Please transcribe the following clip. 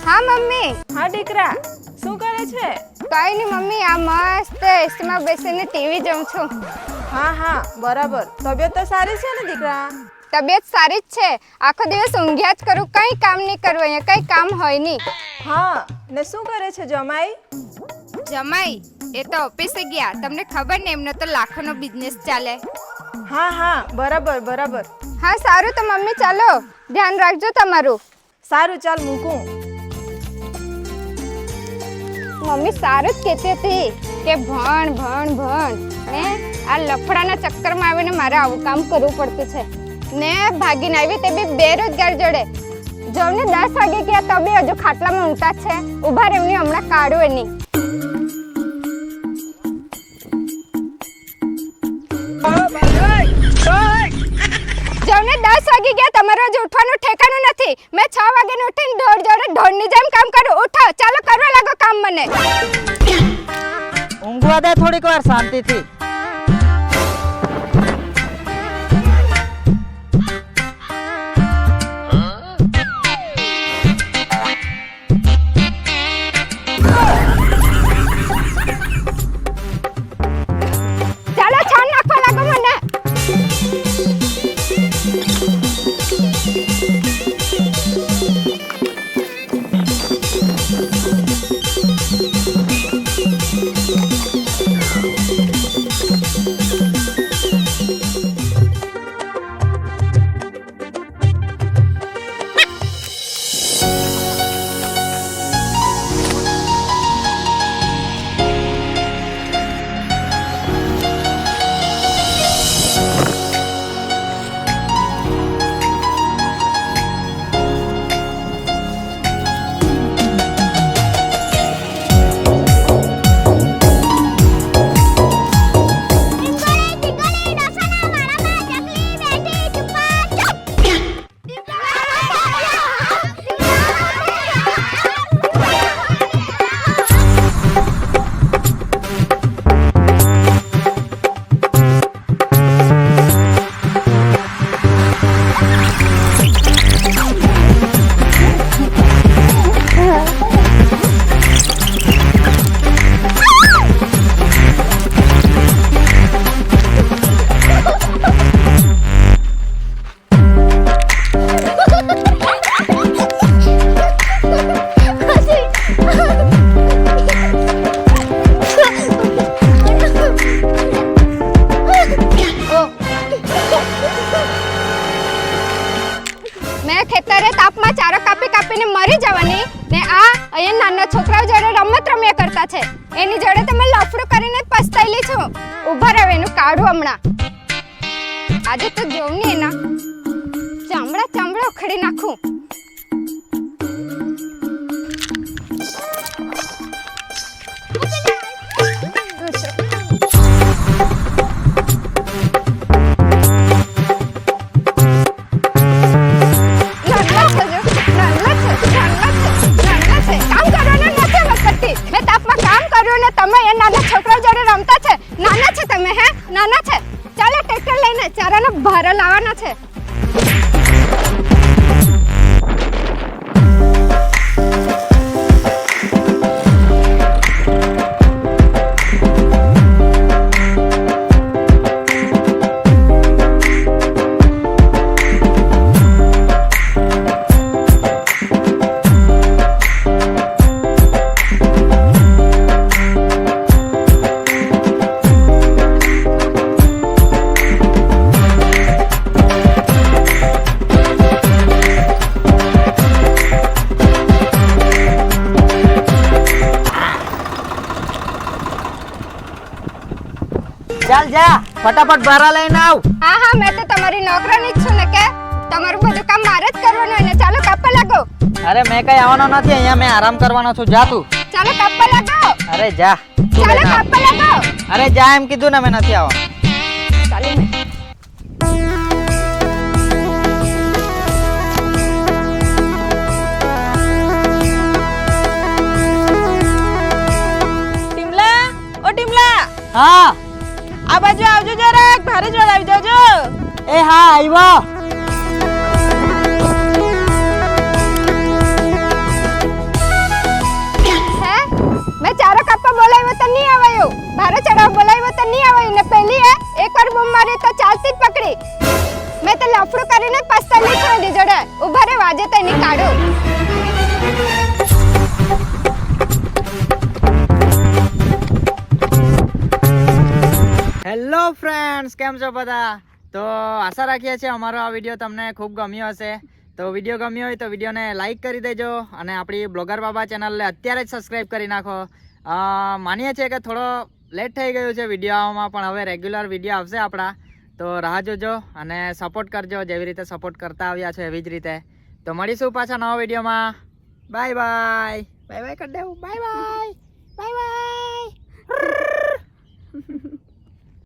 हाँ मम्मी। हाँ દીકરા શું કરે છે? કઈ નહીં મમ્મી, આ મસ્ત એસીમાં બેસીને ટીવી જોઉં છું. હા હા બરાબર. તબિયત તો સારી છે ને દીકરા? તબિયત સારી જ છે. આખો દિવસ ઊંઘ્યા જ કરું, કંઈ કામ નહીં કરું, અહીંયા કંઈ કામ હોય નહીં. હા ને શું કરે છે જમાઈ? જમાઈ એ તો ઓફિસે ગયા. તમને ખબર ને, એમનો તો લાખોનો બિઝનેસ ચાલે. હા હા બરાબર બરાબર. હા સારું તો મમ્મી, ચાલો ધ્યાન રાખજો તમારું. સારું ચાલ મૂકું. મમ્મી સારું જ કહેતી હતી કે ભણ ભણ ભણ, ને આ લફડાના ચક્કરમાં આવીને મારે આવું કામ કરવું પડતું છે. ને ભાગીને આવી તે બી બેરોજગાર જોડે. જોને 10 વાગે ગયા તો બી હજુ ખાટલામાં ઊંઘતા છે. ઊભા રેમની હમણાં કાઢું એની. જોને 10 વાગે ગયા, તમારું હજુ ઉઠવાનું ઠેકાણું નથી. મેં 6 વાગે ઉઠીને ઢોર જોડે ઢોરની જેમ કામ કરું. ઉઠો, ચાલો કરવા લાગો કામ. મને ઊંઘવા દે થોડીક વાર શાંતિથી. ચાલો છાણ નાખવા લાગો મને. મેં ખેતરે તાપમાં ચારો કાપી કાપીને મરી જવાની, ને આ અહીંયા નાના છોકરાઓ જોડે રમત રમ્યા કરતા છે. એની જોડે તમે લફડું કરીને જ પસ્તાયેલી છું. ઊભા રહો, એનું કાઢું હમણાં. આજે તો જોઉં ને એના ચામડા ઉખડી નાખું. તમે એ નાના છોકરા જોડે રમતા છે. નાના છે તમે, હે નાના છે. ચાલો ટ્રેક્ટર લઈને ચારાનો ભારો લાવવાનો છે. ચાલ જા, ફટાફટ ભારા લઈને આવ. હા હા, મેં તો તમારી નોકરાની જ છું ને, કે તમારું બધું કામ મારે જ કરવાનું હોય ને. ચાલો કાપવા લાગો. અરે મેં કઈ આવવાનો નથી, અહીંયા મેં આરામ કરવાનો છું. જા તું. ચાલો કાપવા લાગો. અરે જા. ચાલો કાપવા લાગો. અરે જા એમ કીધું ને, મેં નથી આવવાનું. ચાલો મેં ટીમલા, ઓ ટીમલા, હા આ બાજુ આવજો જરાક, ભારે જોડ આવી જાજો. એ હા આવ્યો. કાઢું. હેલો ફ્રેન્ડ્સ, કેમ છો બધા? તો આશા રાખીએ છીએ અમારો આ વિડીયો તમને ખૂબ ગમ્યો હશે. તો વિડીયો ગમ્યો હોય તો વિડીયોને લાઈક કરી દેજો અને આપણી બ્લોગર બાબા ચેનલને અત્યારે જ સબસ્ક્રાઈબ કરી નાખો. માનીએ છીએ કે થોડો લેટ થઈ ગયું છે વિડીયો આવવામાં, પણ હવે રેગ્યુલર વિડીયો આવશે આપણા. તો રાહ જોજો અને સપોર્ટ કરજો, જેવી રીતે સપોર્ટ કરતા આવ્યા છો એવી જ રીતે. તો મળીશું પાછા નવા વિડીયોમાં. Bye bye. બાય બાય કરી દેવું. Bye bye. Bye bye.